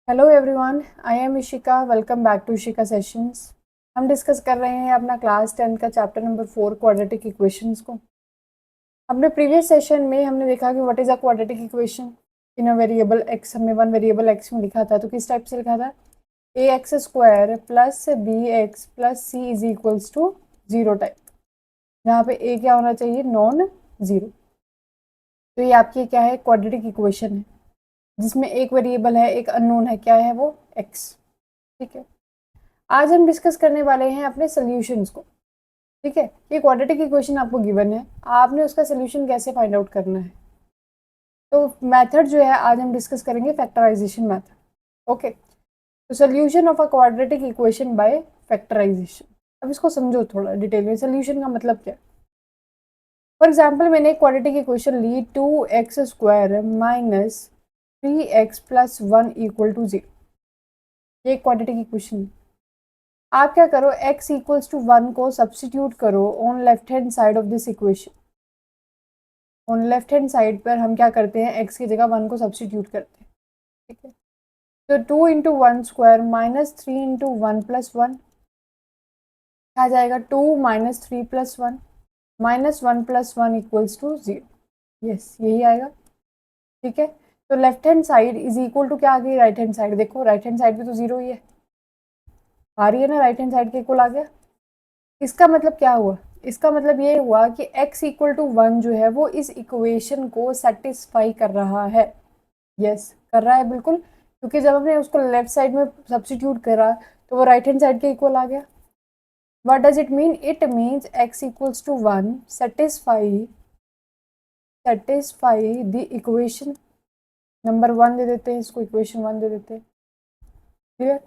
Hello everyone, I am Ishika. Welcome back to Ishika sessions. हम discuss कर रहे हैं अपना क्लास 10 का चैप्टर नंबर 4 क्वाड्रेटिक इक्वेशंस को। अपने प्रीवियस सेशन में हमने देखा कि what is a quadratic equation in a variable x. हमने वन वेरिएबल एक्स में लिखा था, तो किस टाइप से लिखा था? A x square plus b x plus c is equals to zero type, जहाँ पे ए क्या होना चाहिए? Non zero. तो ये आपकी क्या है? क्वाड्रेटिक इक्वेशन है जिसमें एक वेरिएबल है, एक अननोन है। क्या है वो? एक्स। ठीक है, आज हम डिस्कस करने वाले हैं अपने सॉल्यूशंस को। ठीक है, ये क्वाड्रेटिक इक्वेशन आपको गिवन है, आपने उसका सॉल्यूशन कैसे फाइंड आउट करना है। तो मेथड जो है आज हम डिस्कस करेंगे फैक्टराइजेशन मेथड। ओके, तो solution of a quadratic equation by factorization. अब इसको समझो थोड़ा डिटेल में, सॉल्यूशन का मतलब क्या है। फॉर एग्जाम्पल, मैंने एक क्वाड्रेटिक इक्वेशन ली 2x² minus 3x plus 1 equal to 0। ये एक क्वाड्रेटिक इक्वेशन है। आप क्या करो, x इक्वल्स टू 1 को सब्सटीट्यूट करो on left hand side of this equation. On left hand side पर हम क्या करते हैं, x की जगह 1 को सब्सटीट्यूट करते हैं। ठीक है, तो 2 into one square minus 3 into one plus one आ जाएगा 2 minus 3 plus one minus 1 plus 1 equals to 0। Yes, यही आएगा। ठीक है, तो left hand side is equal to क्या आ गई? Right hand side. देखो राइट हैंड साइड पे तो 0 ही है, आ रही है ना, राइट हैंड साइड के इक्वल आ गया। इसका मतलब क्या हुआ? इसका मतलब ये हुआ कि x इक्वल टू 1 जो है वो इस इक्वेशन को सेटिस्फाई कर रहा है। यस, कर रहा है बिल्कुल, क्योंकि जब हमने उसको लेफ्ट साइड में सब्सटीट्यूट करा तो वो राइट हैंड साइड के इक्वल आ गया। What does it mean? It means x equals to 1 satisfy the equation number 1 दे देते हैं, इसको इक्वेशन 1 दे देते हैं। क्लियर?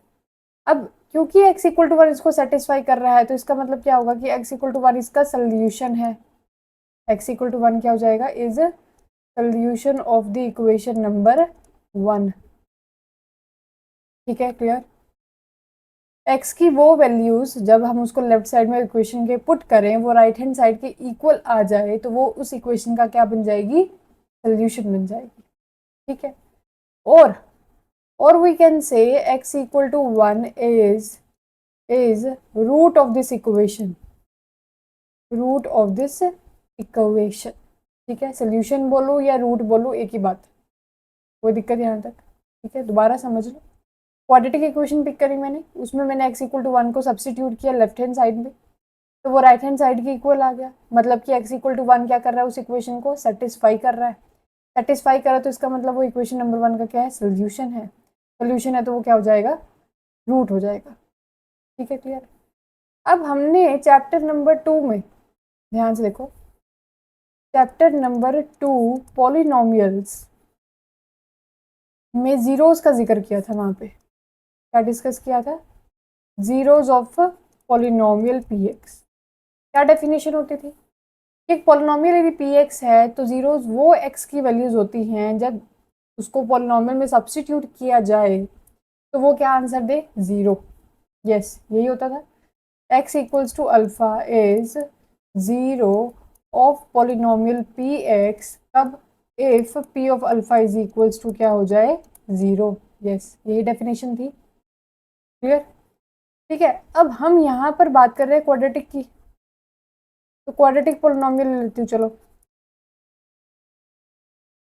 अब क्योंकि x इक्वल टू 1 इसको सेटिस्फाई कर रहा है, तो इसका मतलब क्या होगा कि x इक्वल टू 1 इसका सोल्यूशन है। x इक्वल टू 1 क्या हो जाएगा? Is solution of the equation number 1। ठीक है, क्लियर? x की वो वैल्यूज जब हम उसको लेफ्ट साइड में इक्वेशन के पुट करें, वो राइट हैंड साइड के इक्वल आ जाए, तो वो उस इक्वेशन का क्या बन जाएगी? सोल्यूशन बन जाएगी। ठीक है, और we can say x equal to 1 is root of this equation, root of this equation. ठीक है, सोल्यूशन बोलूँ या रूट बोलूँ, एक ही बात, कोई दिक्कत यहाँ तक? ठीक है, दोबारा समझ लो। क्वाड्रेटिक इक्वेशन पिक करी मैंने, उसमें मैंने x इक्वल टू 1 को सब्सटीट्यूट किया लेफ्ट हैंड साइड में, तो वो राइट हैंड साइड के इक्वल आ गया। मतलब कि x इक्वल टू 1 क्या कर रहा है? उस इक्वेशन को सेटिस्फाई कर रहा है। सेटिस्फाई करा तो इसका मतलब वो इक्वेशन नंबर 1 का क्या है? सोल्यूशन है। सोल्यूशन है तो वो क्या हो जाएगा? रूट हो जाएगा। ठीक है, क्लियर? अब हमने चैप्टर नंबर 2 में, ध्यान से देखो, चैप्टर नंबर 2 पॉलिनोमियल्स में जीरोस का जिक्र किया था। वहां पे क्या डिस्कस किया था? Zeros of polynomial p x. क्या डेफिनेशन होती थी? एक पॉलिनोमियल यदि पी एक्स है तो जीरोस वो एक्स की वैल्यूज होती हैं जब उसको पॉलिनोमियल में सब्सटीट्यूट किया जाए तो वो क्या आंसर दे? जीरो। यस, यही होता था। X equals to alpha is zero of polynomial p x, कब? If p of alpha is equals to क्या हो जाए? जीरो। यस, यही डेफिनेशन थी। क्लियर? ठीक है, अब हम यहाँ पर बात कर रहे हैं क्वाड्रेटिक की, तो क्वाड्रेटिक पोलिनोमियल ले लेती हूँ। चलो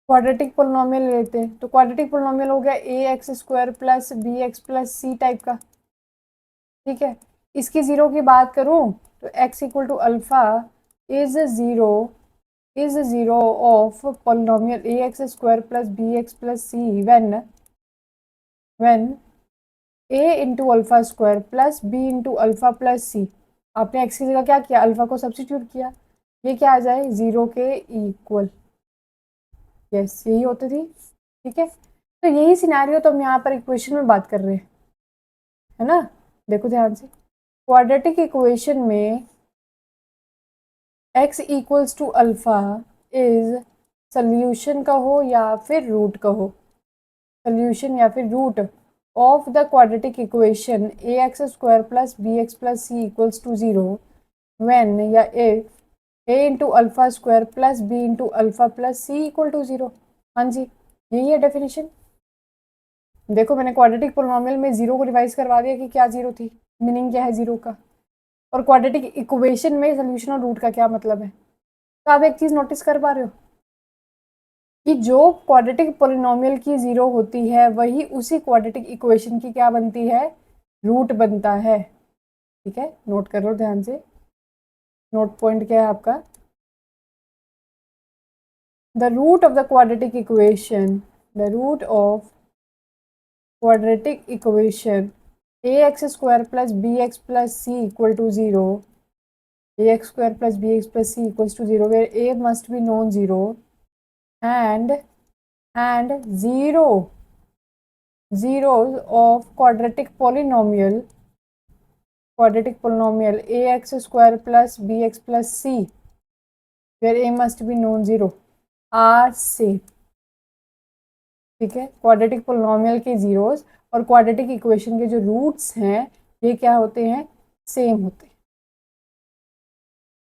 क्वाड्रेटिक पोलिनोमियल ले लेते हैं। तो क्वाड्रेटिक पोलिनोमियल हो गया a x square plus b x plus c type का। ठीक है, इसकी जीरो की बात करूँ तो x equal to alpha is zero, is zero of polynomial a x square plus b x plus c when a into alpha square plus b into alpha plus c. आपने x की जगह क्या किया? Alpha को substitute किया, ये क्या आ जाए? जीरो के इक्वल। यस, यही होती थी। ठीक है, तो यही सिनेरियो तो हम यहाँ पर इक्वेशन में बात कर रहे हैं, है ना? देखो ध्यान से, क्वाड्रेटिक इक्वेशन में x equals to alpha is solution कहो या फिर रूट कहो, सोल्यूशन या फिर root of the quadratic equation a x square plus b x plus c equals to zero when या if a into alpha square plus b into alpha plus c equal to zero. हाँ जी, यही है definition. देखो मैंने quadratic polynomial में zero को revise करवा दिया कि क्या जीरो थी, मीनिंग क्या है जीरो का, और क्वाड्रेटिक इक्वेशन में सोल्यूशन और रूट का क्या मतलब है। तो आप एक चीज नोटिस कर पा रहे हो कि जो क्वाड्रेटिक पोलिनोमियल की जीरो होती है वही उसी क्वाड्रेटिक इक्वेशन की क्या बनती है, रूट बनता है। ठीक है, नोट कर लो ध्यान से, नोट पॉइंट क्या है आपका, the root of the quadratic equation, the root of quadratic equation ax square plus bx plus c equal to 0, ax square plus bx plus c equals to 0, where a must be non-zero and zeros of quadratic polynomial ax square plus bx plus c, where a must be non-zero are same। ठीक है, quadratic polynomial के zeros और quadratic equation के जो roots हैं ये क्या होते हैं, सेम होते हैं।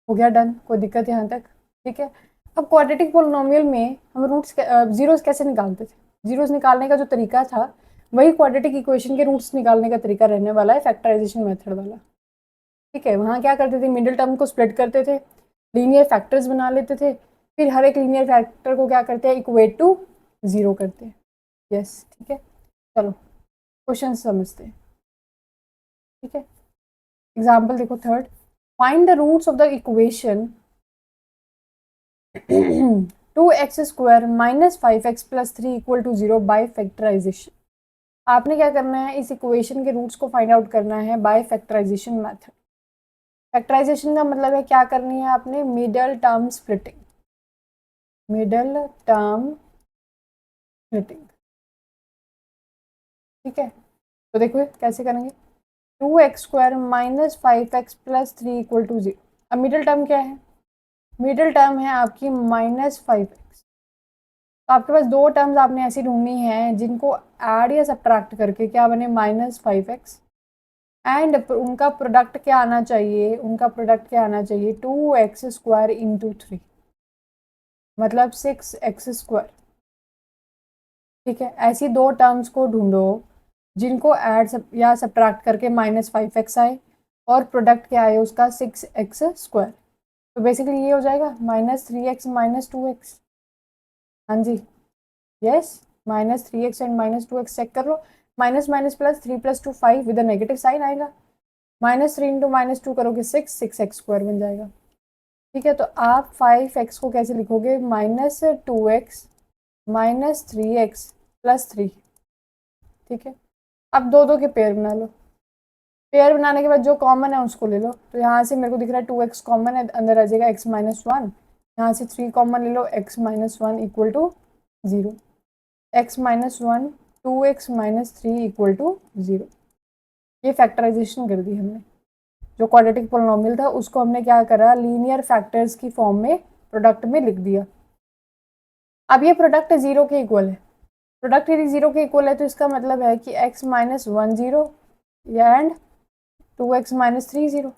हो गया डन, कोई दिक्कत यहाँ तक। ठीक है, अब क्वाड्रेटिक पोलिनोमियल में हम रूट्स जीरोस कैसे निकालते थे, जीरोस निकालने का जो तरीका था वही क्वाड्रेटिक इक्वेशन के रूट्स निकालने का तरीका रहने वाला है, फैक्टराइजेशन मेथड वाला। ठीक है, वहाँ क्या करते थे, मिडिल टर्म को स्प्लिट करते थे, लीनियर फैक्टर्स बना लेते थे, फिर हर एक लीनियर फैक्टर को क्या करते हैं, इक्वेट टू जीरो करते हैं। यस, ठीक है, चलो क्वेश्चन समझते हैं। ठीक है, एग्जाम्पल देखो third, find the roots of the equation 2x square minus 5x plus 3 equal to 0 by factorization. आपने क्या करना है, इस इक्वेशन के रूट्स को फाइंड आउट करना है बाय फैक्टराइजेशन मेथड। फैक्टराइजेशन का मतलब है क्या करनी है आपने, middle term splitting, middle term splitting. ठीक है, तो देखो कैसे करेंगे, 2x square minus 5x plus 3 equal to 0। अब मिडिल टर्म क्या है, मिडिल टर्म है आपकी -5x। तो आपके पास दो टर्म्स आपने ऐसी ढूंढनी है जिनको ऐड या सब्ट्रैक्ट करके क्या बने, -5x, एंड उनका प्रोडक्ट क्या आना चाहिए, उनका प्रोडक्ट क्या आना चाहिए, 2x स्क्वायर इंटू 3, मतलब 6x स्क्वायर। ठीक है, ऐसी दो टर्म्स को ढूंढो जिनको ऐड या सब्ट्रैक्ट करके -5x आए और प्रोडक्ट क्या आए उसका 6x स्क्वायर। तो बेसिकली ये हो जाएगा -3x माइनस 2x। हाँ जी, yes, -3x and -2x check कर लो, minus minus plus 3 plus 2 5 with negative sign आएगा, -3 इंटू -2 करोगे 6x स्क्वायर बन जाएगा। ठीक है, तो आप 5x को कैसे लिखोगे, -2x माइनस 3x प्लस 3। ठीक है, अब दो दो के पेयर बना लो, पेयर बनाने के बाद जो कॉमन है उसको ले लो। तो यहाँ से मेरे को दिख रहा है 2x कॉमन है, अंदर आ जाएगा x-1, यहाँ से 3 कॉमन ले लो, x-1 equal to 0, x-1 2x-3 equal to 0। ये फैक्टराइजेशन कर दी हमने, जो क्वाड्रेटिक पोलिनोमियल था उसको हमने क्या करा, लीनियर फैक्टर्स की फॉर्म में प्रोडक्ट में लिख दिया। अब ये प्रोडक्ट 0 के इक्वल है, प्रोडक्ट यदि 0 के इक्वल है तो इसका मतलब है कि x-1 0 एंड 2x-3 0।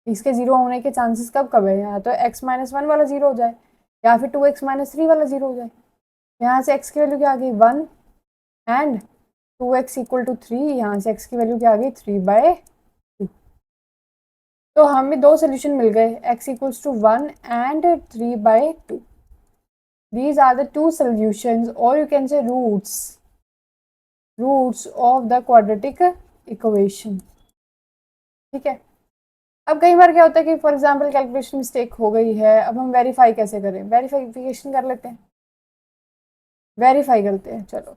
इसके जीरो होने के चांसेस कब कब है, या तो x-1 वाला जीरो हो जाए या फिर 2x-3 वाला जीरो हो जाए। यहाँ से x की वैल्यू क्या आ गई 1 एंड 2x इक्वल टू 3, यहाँ से x की वैल्यू क्या आ गई 3/2। तो हमें दो सोल्यूशन मिल गए, x equals to 1 and 3/2। These are the two solutions, or you can say roots of the quadratic equation। ठीक है, अब कई बार क्या होता है कि फॉर एग्जांपल कैलकुलेशन मिस्टेक हो गई है, अब हम वेरीफाई कैसे करें, वेरीफिकेशन कर लेते हैं, वेरीफाई करते हैं। चलो,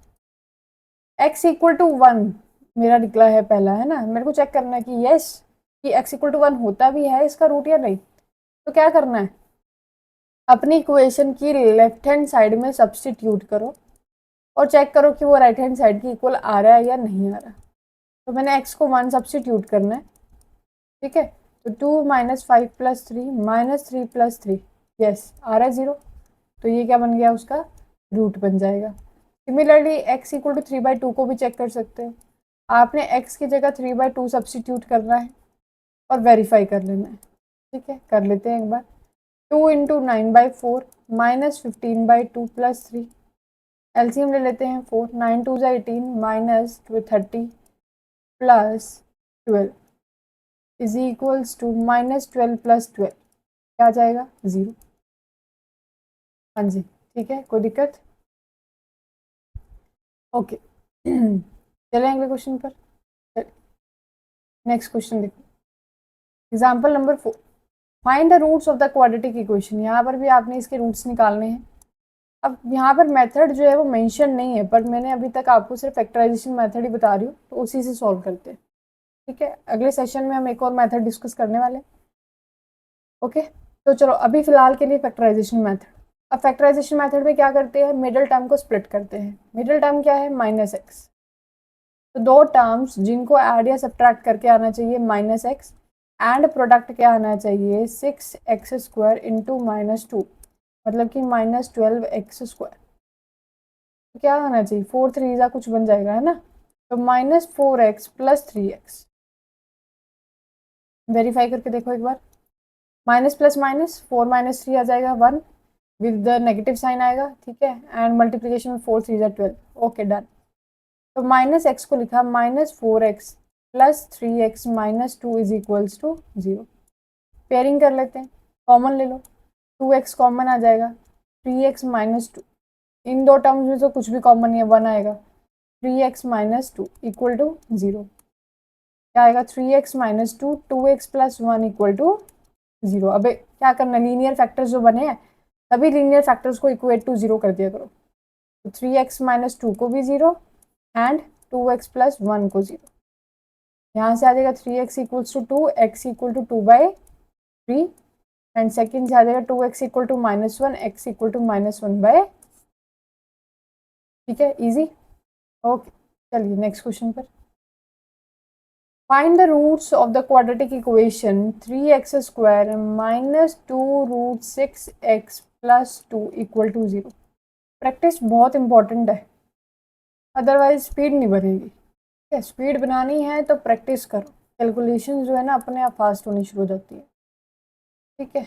x इक्वल टू 1 मेरा निकला है पहला, है ना, मेरे को चेक करना है कि यस कि x इक्वल टू 1 होता भी है इसका रूट या नहीं। तो क्या करना है, अपनी इक्वेशन की लेफ्ट हैंड साइड में सब्सटीट्यूट करो और चेक करो कि वो राइट हैंड साइड की इक्वल आ रहा है या नहीं आ रहा। तो मैंने x को 1 सब्सटीट्यूट करना है। ठीक है, तो 2 माइनस 5 प्लस 3 -3 प्लस 3, यस आ रहा है 0, तो ये क्या बन गया, उसका रूट बन जाएगा। सिमिलरली x इक्वल टू 3/2 को भी चेक कर सकते हो, आपने x की जगह 3/2 सब्सटीट्यूट करना है और वेरीफाई कर लेना है। ठीक है, कर लेते हैं एक बार, 2 इंटू 9/4 -15/2 प्लस 3, एलसीएम ले लेते हैं 4, 9 2 ज़ा 18 minus 30 plus 12 is equals to minus 12 plus 12, क्या आ जाएगा 0। हाँ जी ठीक है, कोई दिक्कत? ओके चलें अगले क्वेश्चन पर। नेक्स्ट क्वेश्चन देखो, example number 4, find the roots of the quadratic equation. यहाँ पर भी आपने इसके रूट्स निकालने हैं। अब यहाँ पर मेथड जो है वो मेंशन नहीं है, पर मैंने अभी तक आपको सिर्फ फैक्टराइजेशन मेथड ही बता रही हूँ, तो उसी से सॉल्व करते हैं। ठीक है, अगले सेशन में हम एक और मेथड डिस्कस करने वाले हैं। ओके, तो चलो अभी फिलहाल के लिए फैक्टराइजेशन मेथड। अब फैक्टराइजेशन मेथड में क्या करते हैं, मिडिल टर्म को स्प्लिट करते हैं। मिडिल टर्म क्या है, माइनस एक्स। तो दो टर्म्स जिनको ऐड या सब्ट्रैक्ट करके आना चाहिए माइनस एक्स, एंड प्रोडक्ट क्या आना चाहिए 6x² इंटू -2, मतलब कि -12x²। तो क्या आना चाहिए 4 3 ज़ा कुछ बन जाएगा, है ना। तो -4x प्लस 3x, वेरीफाई करके देखो एक बार। माइनस प्लस माइनस 4 - 3 आ जाएगा 1, विद द नेगेटिव साइन आएगा, ठीक है, एंड मल्टीप्लीकेशन में 4 3 ज़ा 12। Okay done. तो माइनस एक्स को लिखा -4x plus 3x -2 is equals to 0। Pairing कर लेते हैं, कॉमन ले लो, 2x कॉमन आ जाएगा, 3x -2, इन दो टर्म्स में तो कुछ भी कॉमन नहीं है, 1 आएगा, 3x -2 इक्वल टू 0। क्या आएगा 3x -2, 2x plus 1 equal to 0। अब क्या करना, लीनियर फैक्टर्स जो बने हैं सभी लीनियर फैक्टर्स को इक्वेट टू 0 कर दिया करो। तो 3x -2 को भी 0 एंड 2x प्लस 1 को 0। यहाँ से आ जाएगा 3x equals to 2, x equal to 2/3, and second से आ जाएगा 2x equal to -1, x equal to -1/। ठीक है, इजी। ओके, चलिए नेक्स्ट क्वेश्चन पर। Find the roots of the quadratic equation 3x² minus 2 root 6x plus 2 equal to 0। Practice बहुत important है, otherwise speed नहीं बनेगी। ठीक है, स्पीड बनानी है तो प्रैक्टिस करो, कैलकुलेशन जो है ना अपने आप फास्ट होनी शुरू हो जाती है। ठीक है,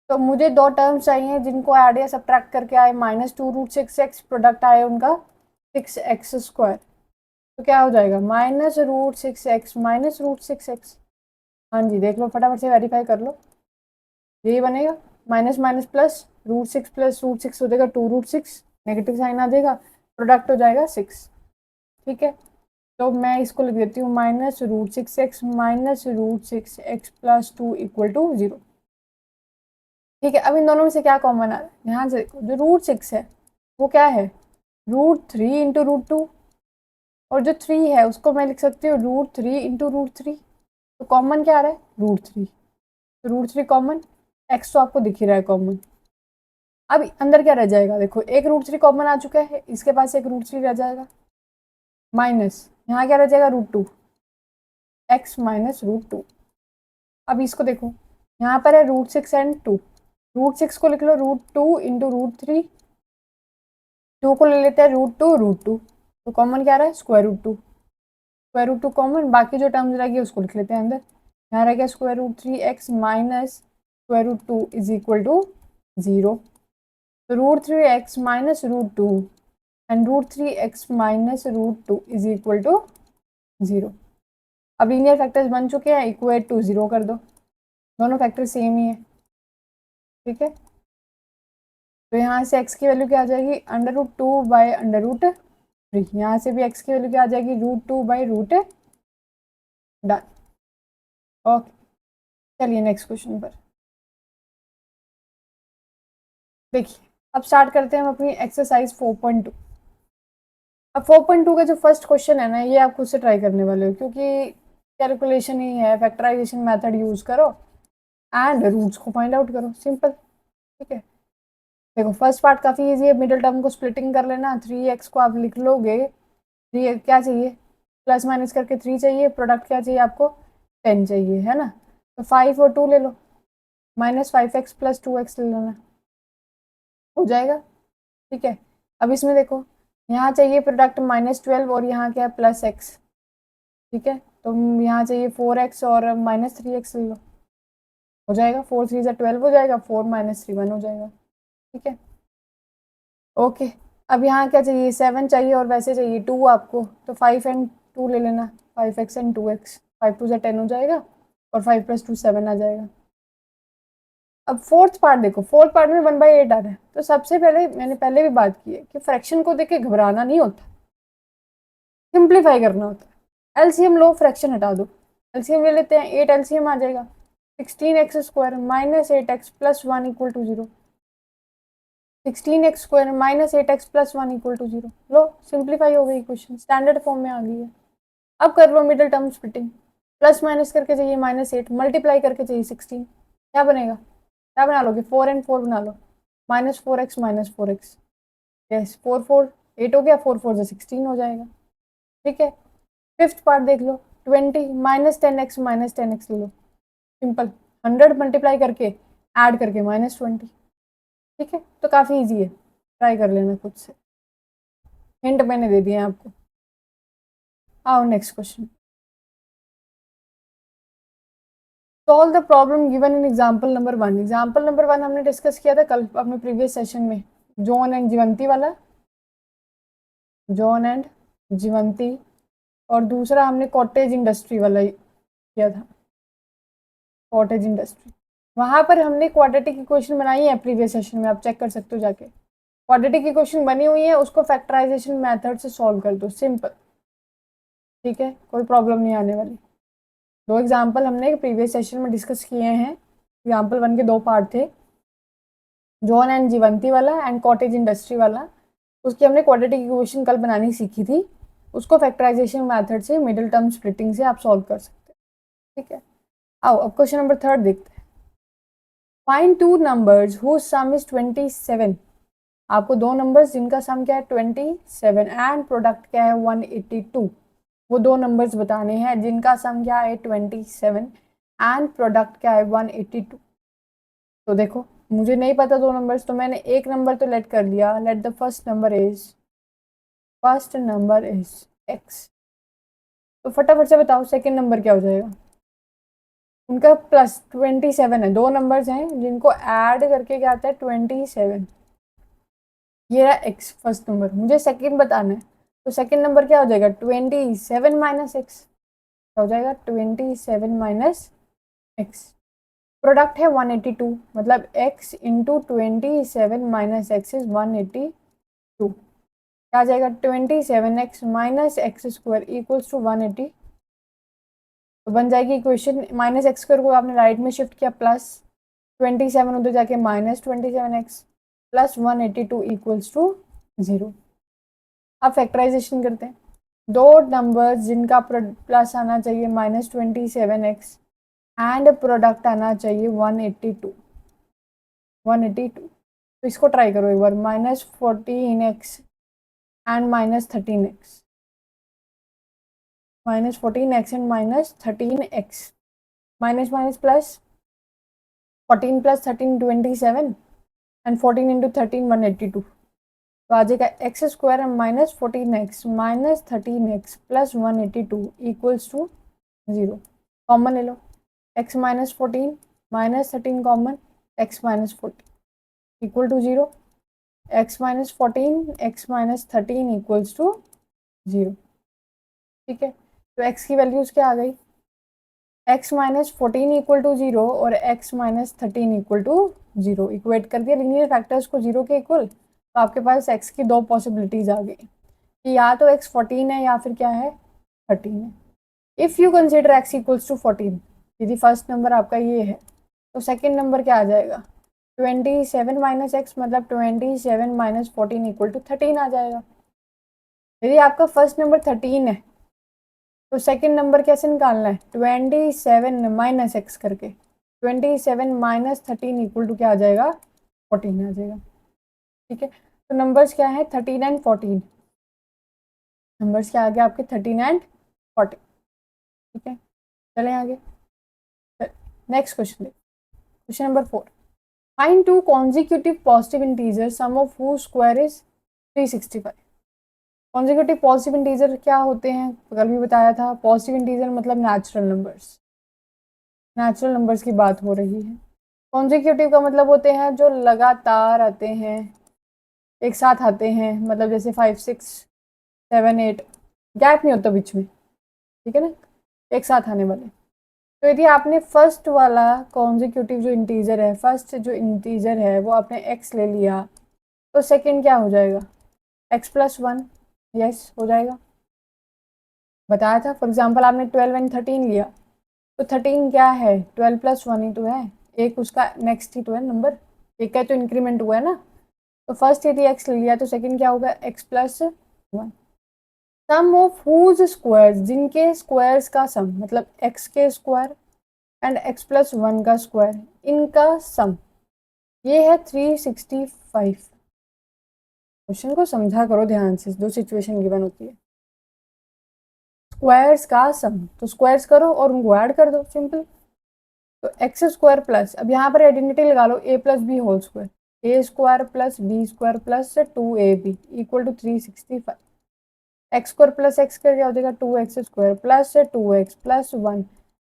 तो मुझे दो टर्म्स चाहिए जिनको ऐड या सब्ट्रैक्ट करके आए -2 रूट 6x, प्रोडक्ट आए उनका 6x²। तो क्या हो जाएगा -√6x -√6x। हाँ जी देख लो, फटाफट से वेरीफाई कर लो, यही बनेगा। माइनस माइनस प्लस √6 प्लस √6 हो जाएगा 2√6, नेगेटिव साइन आ जाएगा, प्रोडक्ट हो जाएगा 6। ठीक है, तो मैं इसको लिख देती हूँ -√6x -√6x plus 2 equal to 0। ठीक है, अब इन दोनों में से क्या कॉमन आ रहा है, ध्यान से देखो, जो √6 है वो क्या है √3 इंटू √2, और जो 3 है उसको मैं लिख सकती हूँ √3 इंटू √3। तो कॉमन क्या आ रहा है √3, तो √3 कॉमन, x तो आपको दिख ही रहा है कॉमन। अब अंदर क्या रह जाएगा, देखो एक √3 कॉमन आ चुका है, इसके पास एक √3 रह जाएगा, माइनस यहाँ क्या रह जाएगा √2, x माइनस √2। अब इसको देखो, यहाँ पर है √6 एंड 2, √6 को लिख लो √2 इंटू √3, 2 को ले लेते हैं √2, तो कॉमन क्या रहा है √2 कॉमन, बाकी जो टर्म्स रहेगी उसको लिख लेते हैं अंदर। यहाँ रह गया √3x minus √2 is equal to 0। तो √3x minus √2 and √3x minus √2 is equal to 0। अब लीनियर फैक्टर्स बन चुके हैं, इक्वेट टू 0 कर दो, दोनों फैक्टर सेम ही है। ठीक है, तो यहाँ से x की वैल्यू क्या आ जाएगी √2/√3, यहाँ से भी x की वैल्यू क्या आ जाएगी √2/√। डन। ओके, चलिए नेक्स्ट क्वेश्चन पर देखिए। अब स्टार्ट करते हैं हम अपनी एक्सरसाइज 4.2। अब 4.2 का जो फर्स्ट क्वेश्चन है ना, ये आप खुद से ट्राई करने वाले हो, क्योंकि कैलकुलेशन ही है, फैक्टराइजेशन मेथड यूज करो एंड रूट्स को फाइंड आउट करो, सिंपल। ठीक है, देखो फर्स्ट पार्ट काफ़ी इजी है, मिडिल टर्म को स्प्लिटिंग कर लेना, 3x को आप लिख लोगे, 3 क्या चाहिए प्लस माइनस करके 3 चाहिए, प्रोडक्ट क्या चाहिए आपको 10 चाहिए, है ना। तो 5 और 2 ले लो, -5x प्लस 2x ले लेना, हो जाएगा। ठीक है, अब इसमें देखो, यहाँ चाहिए प्रोडक्ट -12 और यहाँ क्या है +x। ठीक है, तो यहाँ चाहिए 4x और -3x ले लो, हो जाएगा, 4 3 ज़ा 12 हो जाएगा, 4 - 3 1 हो जाएगा। ठीक है, ओके, अब यहाँ क्या चाहिए, 7 चाहिए और वैसे चाहिए 2 आपको, तो 5 एंड 2 ले लेना, 5x एंड 2x, 5 2 10 हो जाएगा और 5 + 2 7 आ जाएगा। अब फोर्थ पार्ट देखो, फोर्थ पार्ट में 1/8 आ रहा है, तो सबसे पहले मैंने पहले भी बात की है कि फ्रैक्शन को देख के घबराना नहीं होता, सिंप्लीफाई करना होता है। एलसीएम लो, फ्रैक्शन हटा दो, एलसीएम ले लेते हैं, 8 एलसीएम आ जाएगा, 16x² - 8x + 1 = 0, 16x² - 8x + 1 = 0। लो सिंप्लीफाई हो गई, क्वेश्चन स्टैंडर्ड फॉर्म में आ गई है। अब कर लो middle term splitting, plus minus करके चाहिए -8, मल्टीप्लाई करके चाहिए 16, क्या बनेगा, क्या बना लोगे, 4 एंड 4 बना लो, -4x -4x, यस 4 4 8 हो गया, 4 4 से 16 हो जाएगा। ठीक है, फिफ्थ पार्ट देख लो, 20 -10x -10x ले लो, सिंपल, 100 मल्टीप्लाई करके ऐड करके -20। ठीक है, तो काफ़ी इजी है, ट्राई कर लेना खुद से, हिंट मैंने दे दिए आपको। आओ next question, solve the problem given in example number 1। Example number 1 हमने डिस्कस किया था कल अपने प्रीवियस सेशन में, जॉन एंड जीवंती वाला, जॉन एंड जीवंती, और दूसरा हमने कॉटेज इंडस्ट्री वाला किया था, कॉटेज इंडस्ट्री। वहाँ पर हमने क्वाड्रेटिक इक्वेशन बनाई है प्रीवियस सेशन में, आप चेक कर सकते हो जाके, क्वाड्रेटिक इक्वेशन बनी हुई है, उसको फैक्टराइजेशन मेथड से सॉल्व कर दो, सिंपल। ठीक है, कोई प्रॉब्लम नहीं आने वाली। दो एग्जाम्पल हमने प्रीवियस सेशन में डिस्कस किए हैं, एग्जाम्पल 1 के 2 पार्ट थे, जॉन एंड जीवंती वाला एंड कॉटेज इंडस्ट्री वाला। उसकी हमने क्वाड्रेटिक इक्वेशन कल बनानी सीखी थी, उसको फैक्टराइजेशन मेथड से, मिडिल टर्म स्प्लिटिंग से आप सॉल्व कर सकते हैं। ठीक है, आओ अब क्वेश्चन नंबर 3 देखते हैं। Find two numbers whose sum is 27। आपको दो नंबर्स जिनका सम क्या है 27 एंड प्रोडक्ट क्या है 182, वो दो नंबर्स बताने हैं जिनका सम क्या है 27 एंड प्रोडक्ट क्या है 182। तो देखो मुझे नहीं पता दो नंबर्स, तो मैंने एक नंबर तो लेट कर लिया, let the first number is x। तो फटाफट से बताओ सेकंड नंबर क्या हो जाएगा, उनका +27 है, दो नंबर्स हैं जिनको ऐड करके क्या आता है 27, ये रहा x फर्स्ट नंबर, मुझे सेकंड बताना है, तो सेकंड नंबर क्या हो जाएगा 27 - x, क्या हो जाएगा 27 - x। प्रोडक्ट है 182, मतलब x इंटू 27 - x इज 182, क्या आ जाएगा 27x - x² इक्वल्स टू 180। तो बन जाएगी इक्वेशन, -x² को आपने राइट में शिफ्ट किया, +27 उधर जाके -27x + 182 इक्वल्स टू 0। अब फैक्टराइजेशन करते हैं, दो नंबर्स जिनका प्लस आना चाहिए -27x एंड प्रोडक्ट आना चाहिए 182, तो इसको ट्राई करो एक बार, -14x and -13x, -14x and -13x, minus minus plus, 14 + 13 27 and 14 into 13 182, तो आ जाएगा x² -14x -13x + 182 equals to 0। Common ले लो, x -14 -13 common, x -14 equal to 0, x -14 x -13 equals to 0। ठीक है, तो x की वैल्यूज क्या आ गई, x -14 इक्वल टू 0 और x -13 इक्वल टू 0, इक्वेट कर दिया लीनियर फैक्टर्स को 0 के इक्वल। तो आपके पास x की दो पॉसिबिलिटीज आ गई कि या तो x 14 है या फिर क्या है 13 है। If you consider x equals to 14, यदि फर्स्ट नंबर आपका ये है, तो सेकेंड नंबर क्या आ जाएगा 27 - x, मतलब 27 - 14 इक्वल टू 13 आ जाएगा। यदि आपका फर्स्ट नंबर 13 है तो सेकंड नंबर कैसे निकालना है 27 - x करके, 27 - 13 इक्वल टू क्या आ जाएगा 14 आ जाएगा। ठीक है, तो नंबर्स क्या है 13 एंड 14, नंबर्स क्या आ गया आपके 13 एंड 14। ठीक है, चलें आगे, next question, question number 4। Find two consecutive positive integer sum of whose square is 365। Consecutive positive integer क्या होते हैं, कल भी बताया था, पॉजिटिव इंटीजर मतलब नेचुरल नंबर्स की बात हो रही है। कॉन्जिक्यूटिव का मतलब होते हैं जो लगातार आते हैं, एक साथ आते हैं, मतलब जैसे 5 6 7 8, गैप नहीं होता बीच में, ठीक है ना, एक साथ आने वाले। तो यदि आपने फर्स्ट वाला कॉन्जिक्यूटिव जो इंटीजर है, फर्स्ट जो इंटीजर है वो आपने एक्स ले लिया, तो सेकंड क्या हो जाएगा, एक्स प्लस वन। यस, हो जाएगा, बताया था। फॉर एग्जाम्पल आपने 12 एंड 13 लिया, तो 13 क्या है, 12 प्लस वन ही तो है, एक उसका नेक्स्ट ही तो है नंबर, एक का तो इंक्रीमेंट हुआ है ना। तो फर्स्ट यदि एक्स ले लिया तो सेकंड क्या होगा, x plus one. Sum of whose squares, जिनके स्क्वायर्स का सम, मतलब एक्स के square and x plus one का स्क्वायर, इनका सम, ये है 365। क्वेश्चन को समझा करो ध्यान से, दो सिचुएशन गिवन होती है, स्क्वायर्स का सम, तो स्क्वायर्स करो और उनको ऐड कर दो, सिंपल। तो एक्स स्क्वायर प्लस, अब यहाँ पर आइडेंटिटी लगा लो, a plus b whole square, a square plus b square plus 2ab equal to 365। X square plus x square क्या हो जाएगा, 2x square plus 2x plus one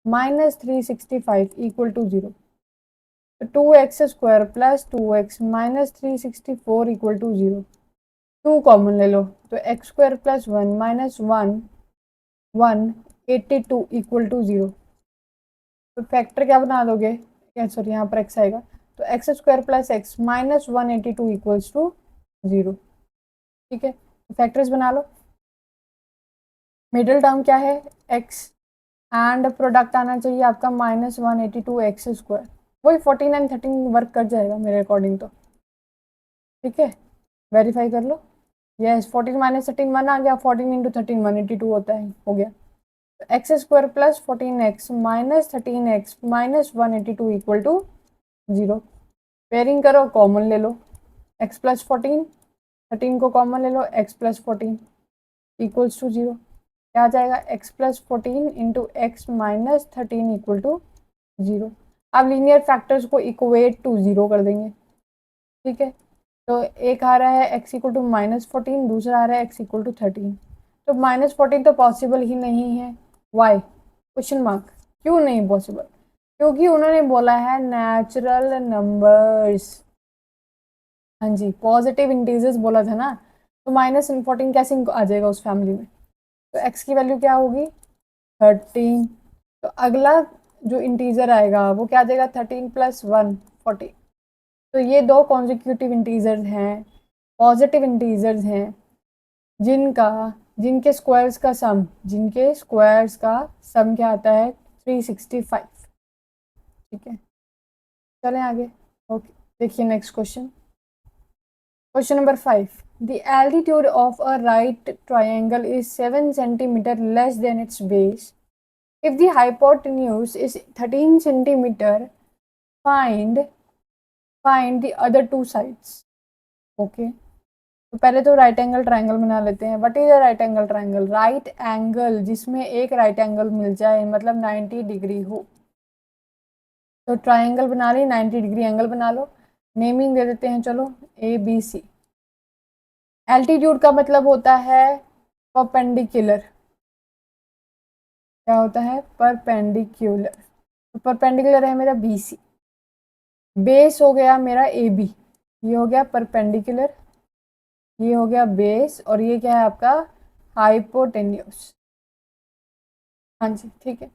minus 365 equal to 0। तो 2x square plus 2x minus 364 equal to 0। 2 common ले लो, तो x square plus one minus one 182 equal to 0। तो factor क्या बना दोगे, सॉरी यहाँ पर एक्स आएगा, तो x square plus x minus 182 equals to 0। ठीक है, तो फैक्टर्स बना लो। मिडिल टर्म क्या है, एक्स, एंड प्रोडक्ट आना चाहिए आपका माइनस 182 एक्स स्क्वायर, वही 14 एंड 13 वर्क कर जाएगा मेरे अकॉर्डिंग तो। ठीक है, वेरीफाई कर लो। यस, 14 माइनस 13 1 आ गया, 14 इंटू 13 182 होता है, हो गया। X square plus 14x minus 13x minus 182 equal to 0। Pairing करो, कॉमन ले लो, x प्लस 14, 13 को कॉमन ले लो, x प्लस 14 इक्वल्स टू 0। क्या आ जाएगा, x plus 14 into x minus 13 equal to 0। अब लीनियर फैक्टर्स को इक्वेट टू 0 कर देंगे। ठीक है, तो एक आ रहा है x इक्वल टू -14, दूसरा आ रहा है x इक्वल टू 13। तो -14 तो पॉसिबल ही नहीं है, वाई, क्वेश्चन मार्क, क्यों नहीं पॉसिबल, क्योंकि उन्होंने बोला है नेचुरल नंबर्स। हाँ जी, पॉजिटिव इंटीजर्स बोला था ना, तो -14 कैसे आ जाएगा उस फैमिली में, तो x की वैल्यू क्या होगी, 13। तो अगला जो इंटीजर आएगा वो क्या आ जाएगा, 13 प्लस 1 14। तो ये दो कॉन्जिक्यूटिव इंटीजर्स हैं, पॉजिटिव इंटीजर्स हैं, जिनका जिनके स्क्वायर्स का सम, जिनके स्क्वायर्स का सम क्या आता है, 365। ठीक है, चलें आगे। ओके, देखिए next question, question number 5। The altitude of a right triangle is 7 centimetre less than it's base. If the hypotenuse is 13 centimetre, find the other two sides. Okay, तो पहले तो राइट एंगल ट्राइंगल बना लेते हैं। What is a right angle triangle, right angle जिसमें एक right angle मिल जाए, मतलब 90 डिग्री हो। तो ट्राइंगल बना ली, 90 डिग्री एंगल बना लो, नेमिंग दे देते हैं, चलो ABC। एल्टीट्यूड का मतलब होता है परपेंडिकुलर, क्या होता है, परपेंडिकुलर। तो परपेंडिकुलर है मेरा BC, बेस हो गया मेरा AB, ये हो गया परपेंडिकुलर, ये हो गया बेस, और ये क्या है आपका, हाइपोटेन्यूज। हाँ जी, ठीक है।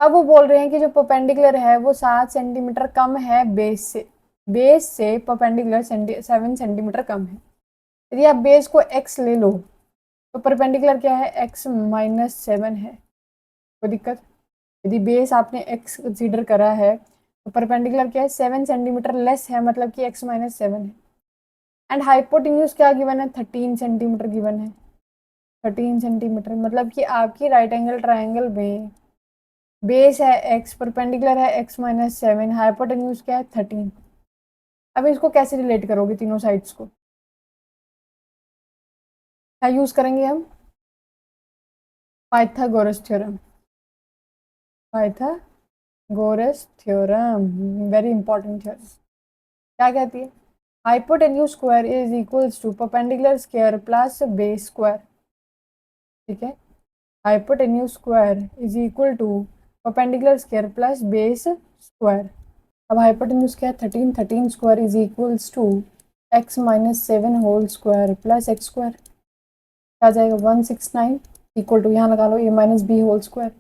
अब वो बोल रहे हैं कि जो परपेंडिकुलर है वो 7 सेंटीमीटर कम है बेस से, बेस से परपेंडिकुलर 7 सेंटीमीटर कम है। यदि आप बेस को x ले लो तो परपेंडिकुलर क्या है, x माइनस 7 है, कोई दिक्कत। यदि बेस आपने x कंसीडर करा है तो परपेंडिकुलर क्या है, 7 सेंटीमीटर लेस है, मतलब कि x माइनस 7 है। एंड हाइपोटेन्यूज क्या गिवन है, 13 सेंटीमीटर गिवन है, 13 सेंटीमीटर, मतलब कि आपकी राइट एंगल ट्राइंगल में बेस है x, परपेंडिकुलर है x माइनस 7, हाइपोटेन्यूज क्या है, 13। अब इसको कैसे रिलेट करोगे तीनों साइड्स को, क्या यूज करेंगे हम, Pythagoras theorem. Pythagoras theorem, very important theorem. क्या कहती है, hypotenuse square is equals to perpendicular square plus base square. ठीक है, hypotenuse square is equal to perpendicular square plus base square. अब हाइपोटेन्यूज क्या है, 13, 13 square is equals to x minus 7 whole square plus x square आ जाएगा 169 equal to, यहाँ लगा लो a minus b whole square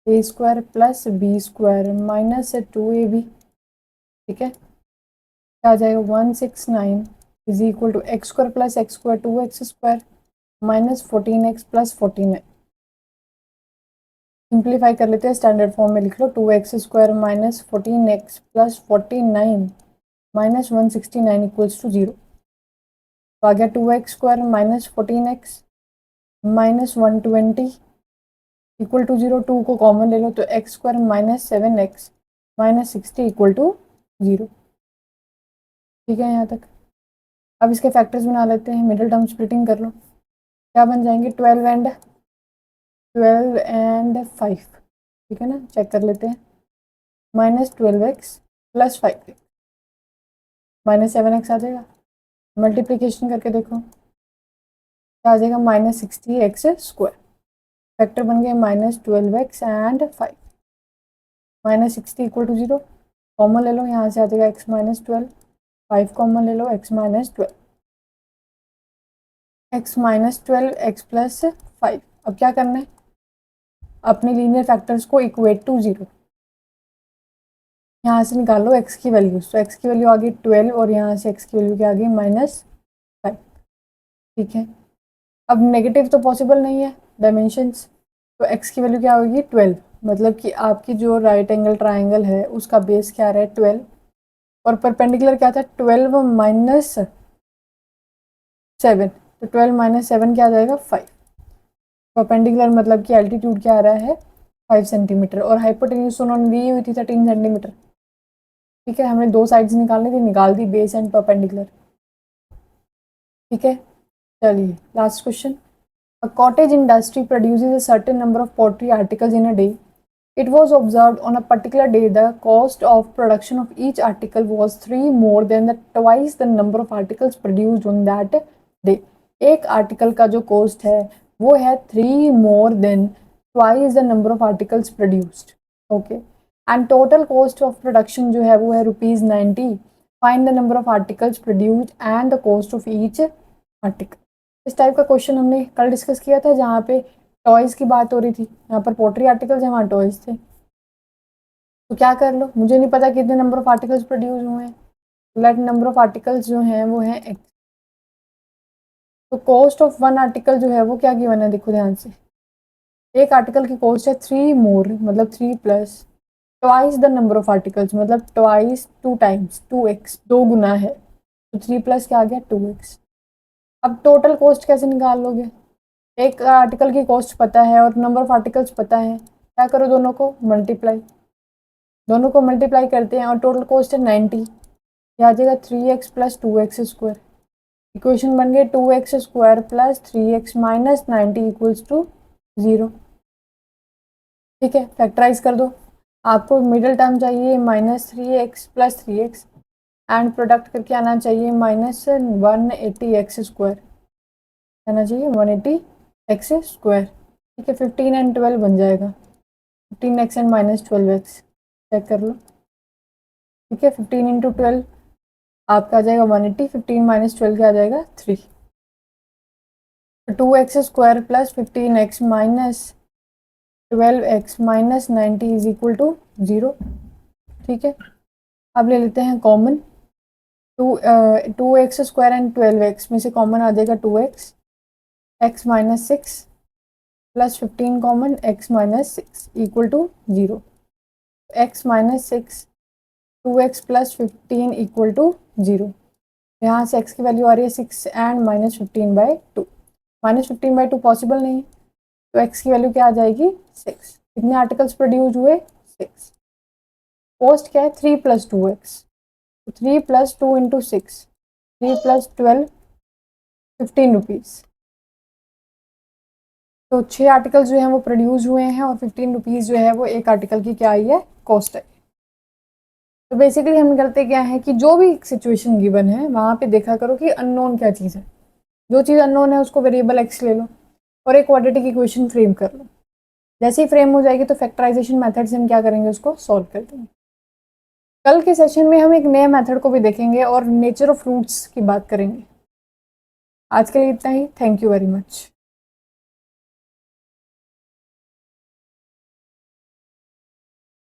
a square plus b square minus 2ab, ठीक है। क्या आ जाएगा 169 is equal to x square plus x square 2x square minus 14x plus 14। Simplify कर लेते हैं, स्टैंडर्ड फॉर्म में लिख लो 2x square minus 14x plus 49 minus 169 equals to 0। तो आ गया 2x square minus 14x minus 120 equal to 0। 2 को कॉमन ले लो तो x square minus 7x minus 60 equal to 0। ठीक है यहाँ तक। अब इसके फैक्टर्स बना लेते हैं, मिडिल टर्म स्प्लिटिंग कर लो। क्या बन जाएंगे 12 एंड 5, ठीक है ना। चेक कर लेते हैं, minus 12x plus 5 minus 7x आ जाएगा। मल्टीप्लीकेशन करके देखो क्या आ जाएगा माइनस 60x स्क्वायर। फैक्टर बन गए minus 12x and 5 minus 60 equal to 0। Common ले लो, यहाँ से आ जाएगा x माइनस 12, 5 कॉमन ले लो x minus 12, x minus 12 x plus 5। अब क्या करना है, अपने लीनियर फैक्टर्स को इक्वेट टू 0, यहाँ से निकालो x की वैल्यूज। तो x की वैल्यू आ गई 12 और यहाँ से x की वैल्यू क्या आ गई माइनस 5, ठीक है। अब नेगेटिव तो पॉसिबल नहीं है डायमेंशंस, तो x की वैल्यू क्या होगी 12, मतलब कि आपकी जो राइट एंगल ट्राइंगल है उसका बेस क्या रहा है 12 और परपेंडिकुलर क्या था 12 माइनस 7, तो 12 माइनस 7 क्या आ जाएगा 5। परपेंडिकुलर मतलब कि एल्टीट्यूड क्या आ रहा है 5 सेंटीमीटर और हाइपोटेन्यूज उन्होंने दी हुई थी 13 सेंटीमीटर, ठीक है। हमने दो साइड्स निकालनी थी, निकाल दी बेस एंड परपेंडिकुलर, ठीक है। चलिए last question. A cottage industry produces a certain number of pottery articles in a day. It was observed on a particular day the cost of production of each article was 3 more than the twice the number of articles produced on that day. एक article का जो cost है वो है 3 more than twice the number of articles produced. Okay. And total cost of production जो है वो है ₹90. Find the number of articles produced and the cost of each article. इस टाइप का क्वेश्चन हमने कल डिस्कस किया था जहाँ पे टॉयज़ की बात हो रही थी। यहाँ पर पोट्री आर्टिकल्स हैं, वहाँ टॉयज़ थे। तो क्या कर लो, मुझे नहीं पता कितने नंबर ऑफ आर्टिकल्स प्रोड्यूस हुए हैं, लेट नंबर ऑफ आर्टिकल्स जो हैं वो हैं x। तो कॉस्ट ऑफ वन आर्टिकल जो है वो क्या गिवन है, देखो ध्यान से। एक आर्टिकल की कॉस्ट है 3 मोर, मतलब 3 plus twice the number of articles, मतलब ट्वाइस 2 टाइम्स 2x, 2 गुना है, तो 3 प्लस क्या आ गया 2x। अब टोटल कॉस्ट कैसे निकाल लोगे, एक आर्टिकल की कॉस्ट पता है और नंबर ऑफ आर्टिकल्स पता है, क्या करो दोनों को मल्टीप्लाई, दोनों को मल्टीप्लाई करते हैं और टोटल कॉस्ट है 90, यह आ जाएगा 3x plus 2x square. Equation बन गई 2x square plus 3x minus 90 equals to 0, ठीक है। फैक्टराइज कर दो, आपको मिडिल टर्म चाहिए minus 3x plus 3x and product करके आना चाहिए माइनस 180x स्क्वायर, आना चाहिए 180x स्क्वायर, ठीक है। 15 एंड 12 बन जाएगा, 15x and minus 12x, check कर लो, ठीक है। 15 इंटू 12 आपका आ जाएगा 180, 15 माइनस 12 क्या आ जाएगा 3। 2x square plus 15x minus 12x minus 90 is equal to 0, ठीक है। अब ले लेते हैं common, 2x square and 12x में से कॉमन आ जाएगा 2x, x minus 6 plus 15 common x minus 6 equal to 0, x minus 6 2x plus 15 equal to 0। यहाँ से x की वैल्यू आ रही है 6 एंड माइनस 15/2, माइनस 15/2 पॉसिबल नहीं, तो x की वैल्यू क्या आ जाएगी 6। कितने आर्टिकल्स प्रोड्यूस हुए 6, कॉस्ट क्या है 3 plus 2x, 3 plus 2 into 6, 3 plus 12 15 rupees. तो 6 आर्टिकल्स जो हैं वो प्रोड्यूस हुए हैं और 15 रुपीज़ जो है वो एक आर्टिकल की क्या आई है कॉस्ट है। तो बेसिकली हम करते क्या है कि जो भी सिचुएशन गिवन है वहाँ पे देखा करो कि अननोन क्या चीज़ है, जो चीज़ अननोन है उसको वेरिएबल एक्स ले लो और एक क्वाड्रेटिक इक्वेशन फ्रेम कर लो। जैसे ही फ्रेम हो जाएगी तो फैक्टराइजेशन मेथड से हम क्या करेंगे उसको सॉल्व कर देंगे। कल के सेशन में हम एक नए मेथड को भी देखेंगे और नेचर ऑफ रूट्स की बात करेंगे। आज के लिए इतना ही। Thank you very much.